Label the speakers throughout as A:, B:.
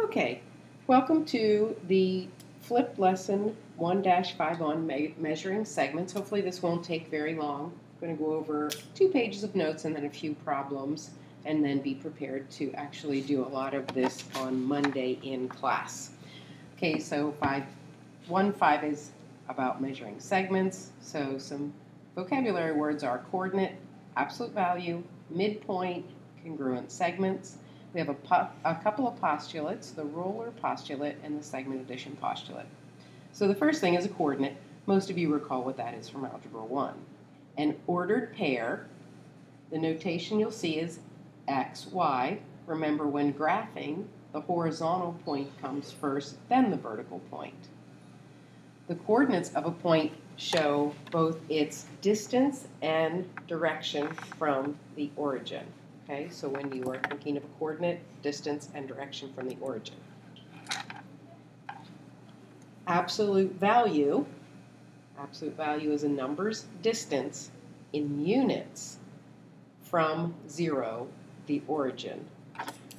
A: Okay, welcome to the flipped lesson 1-5 on measuring segments. Hopefully this won't take very long. I'm going to go over 2 pages of notes and then a few problems, and then be prepared to actually do a lot of this on Monday in class. Okay, so 1-5 is about measuring segments. So some vocabulary words are coordinate, absolute value, midpoint, congruent segments. We have a couple of postulates, the Ruler postulate and the segment addition postulate. So the first thing is a coordinate. Most of you recall what that is from Algebra 1. An ordered pair, the notation you'll see is x, y. Remember, when graphing, the horizontal point comes first, then the vertical point. The coordinates of a point show both its distance and direction from the origin. Okay, so when you are thinking of a coordinate, distance and direction from the origin. Absolute value is a number's distance in units from 0, the origin.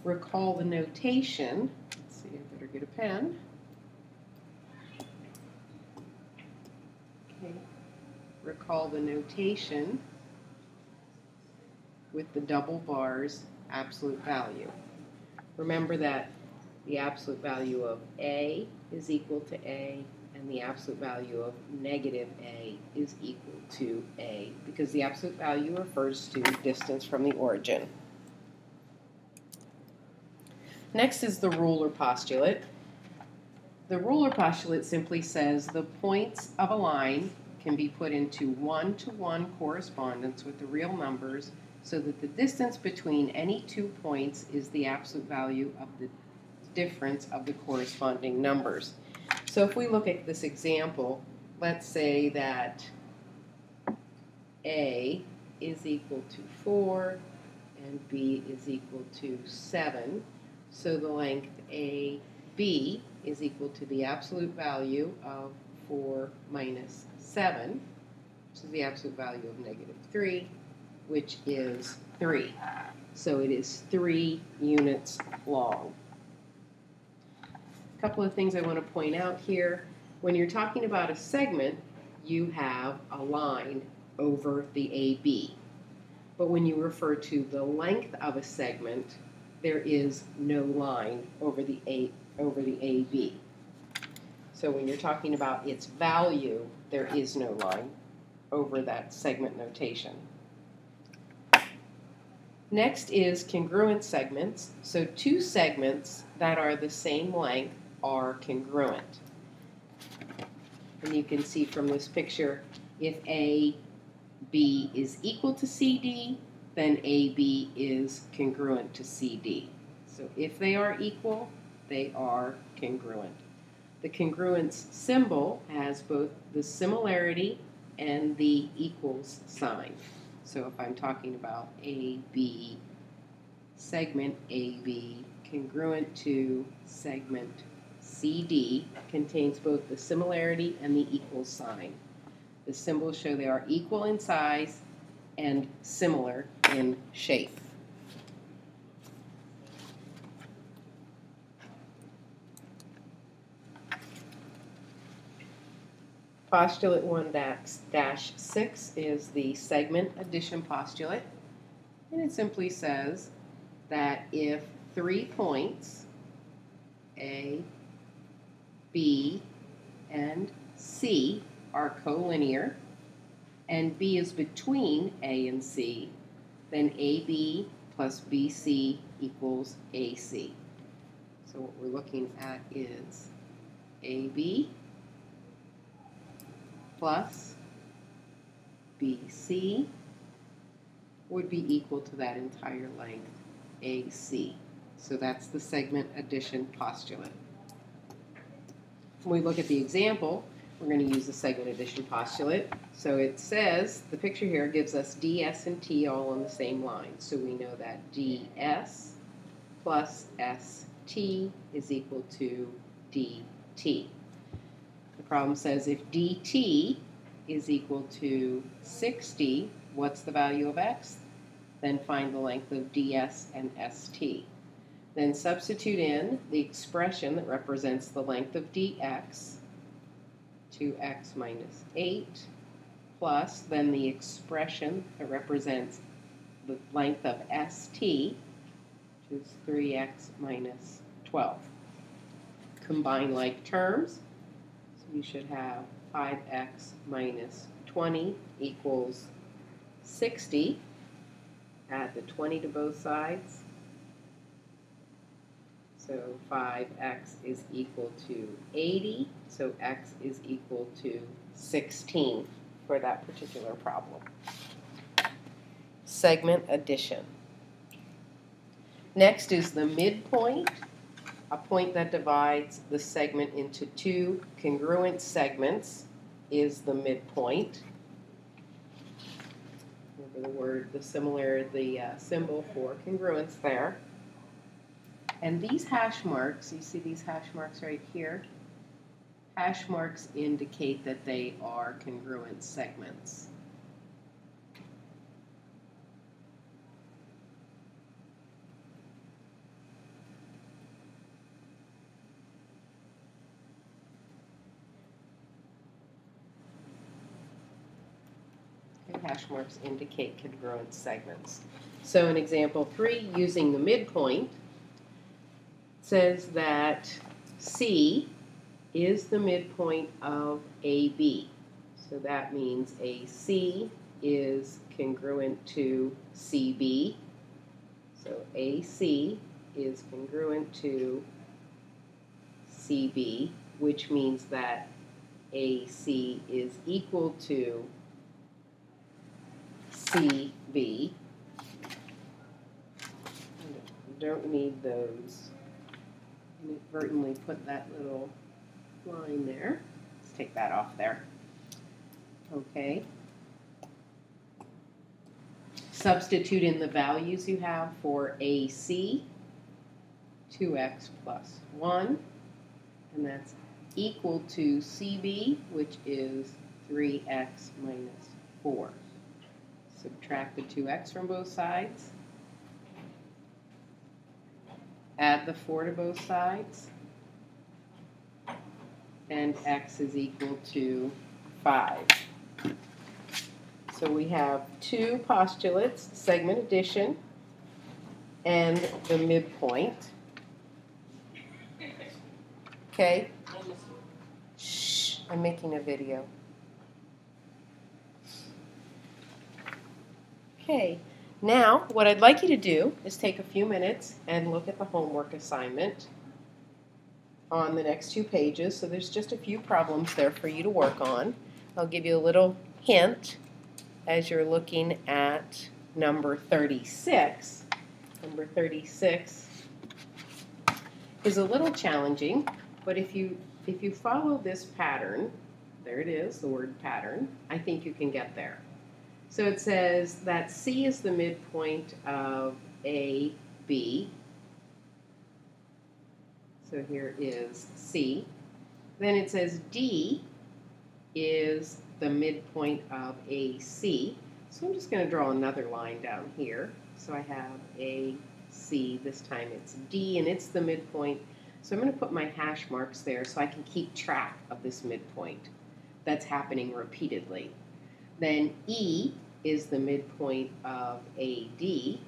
A: Recall the notation. Let's see, I better get a pen. Okay. Recall the notation with the double bars absolute value. Remember that the absolute value of A is equal to A, and the absolute value of negative A is equal to A, because the absolute value refers to distance from the origin. Next is the Ruler postulate. The Ruler postulate simply says the points of a line can be put into one-to-one correspondence with the real numbers, so that the distance between any 2 points is the absolute value of the difference of the corresponding numbers. So if we look at this example, let's say that A is equal to 4 and B is equal to 7. So the length AB is equal to the absolute value of 4 minus 7, which is the absolute value of negative 3, which is 3. So it is 3 units long. A couple of things I want to point out here. When you're talking about a segment, you have a line over the AB. But when you refer to the length of a segment, there is no line over the AB. So when you're talking about its value, there is no line over that segment notation. Next is congruent segments. So 2 segments that are the same length are congruent. And you can see from this picture, if AB is equal to CD, then AB is congruent to CD. So if they are equal, they are congruent. The congruence symbol has both the similarity and the equals sign. So if I'm talking about AB, segment AB congruent to segment CD contains both the similarity and the equals sign. The symbols show they are equal in size and similar in shape. Postulate 1-6 is the segment addition postulate, and it simply says that if 3 points, A, B, and C, are collinear, and B is between A and C, then AB plus BC equals AC. So what we're looking at is AB plus BC would be equal to that entire length, AC. So that's the segment addition postulate. When we look at the example, we're going to use the segment addition postulate. So it says, the picture here gives us DS and T all on the same line. So we know that DS plus ST is equal to DT. The problem says if dt is equal to 60, what's the value of x? Then find the length of ds and st. Then substitute in the expression that represents the length of dx, 2x minus 8, plus then the expression that represents the length of st, which is 3x minus 12. Combine like terms, so you should have 5x minus 20 equals 60. Add the 20 to both sides. So 5x is equal to 80, so x is equal to 16 for that particular problem. Segment addition. Next is the midpoint, a point that divides the segment into two congruent segments is the midpoint. Remember the symbol for congruence there. And these hash marks, you see these hash marks right here? Hash marks indicate that they are congruent segments. Okay, hash marks indicate congruent segments. So in example 3, using the midpoint, says that C is the midpoint of AB. So that means AC is congruent to CB. So AC is congruent to CB, which means that AC is equal to CB. I don't need those. Inadvertently put that little line there. Let's take that off there. Okay. Substitute in the values you have for AC, 2x plus 1, and that's equal to CB, which is 3x minus 4. Subtract the 2x from both sides. Add the 4 to both sides, and x is equal to 5. So we have two postulates, segment addition and the midpoint. Okay? Shh, I'm making a video. Okay. Now, what I'd like you to do is take a few minutes and look at the homework assignment on the next 2 pages. So there's just a few problems there for you to work on. I'll give you a little hint as you're looking at number 36. Number 36 is a little challenging, but if you follow this pattern, there it is, the word pattern, I think you can get there. So it says that C is the midpoint of AB. So here is C. Then it says D is the midpoint of AC. So I'm just going to draw another line down here. So I have AC, this time it's D, and it's the midpoint. So I'm going to put my hash marks there so I can keep track of this midpoint that's happening repeatedly. Then E is the midpoint of AD. So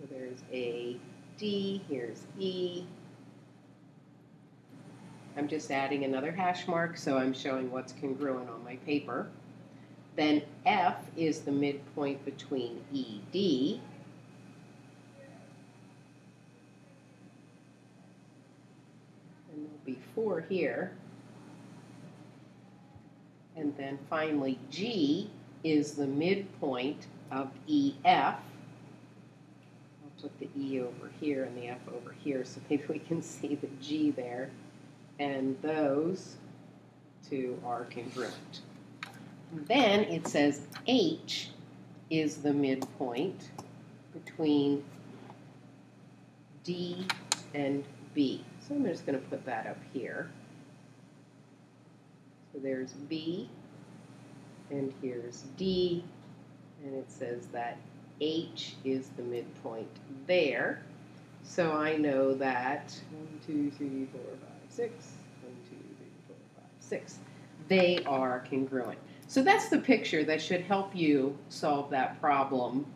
A: there's AD, here's E. I'm just adding another hash mark, so I'm showing what's congruent on my paper. Then F is the midpoint between ED. And there'll be 4 here. And then finally, G is the midpoint of EF. I'll put the E over here and the F over here so maybe we can see the G there. And those two are congruent. Then it says H is the midpoint between D and B. So I'm just going to put that up here. So there's B, and here's D, and it says that H is the midpoint there. So I know that 1, 2, 3, 4, 5, 6, 1, 2, 3, 4, 5, 6. They are congruent. So that's the picture that should help you solve that problem.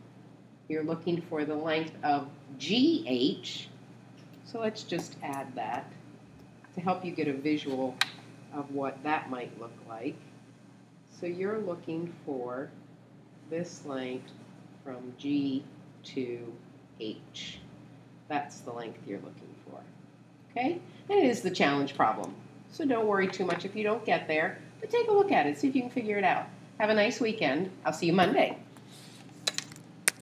A: You're looking for the length of GH. So let's just add that to help you get a visual of what that might look like. So you're looking for this length from G to H. That's the length you're looking for. Okay? And it is the challenge problem. So don't worry too much if you don't get there, but take a look at it, see if you can figure it out. Have a nice weekend. I'll see you Monday.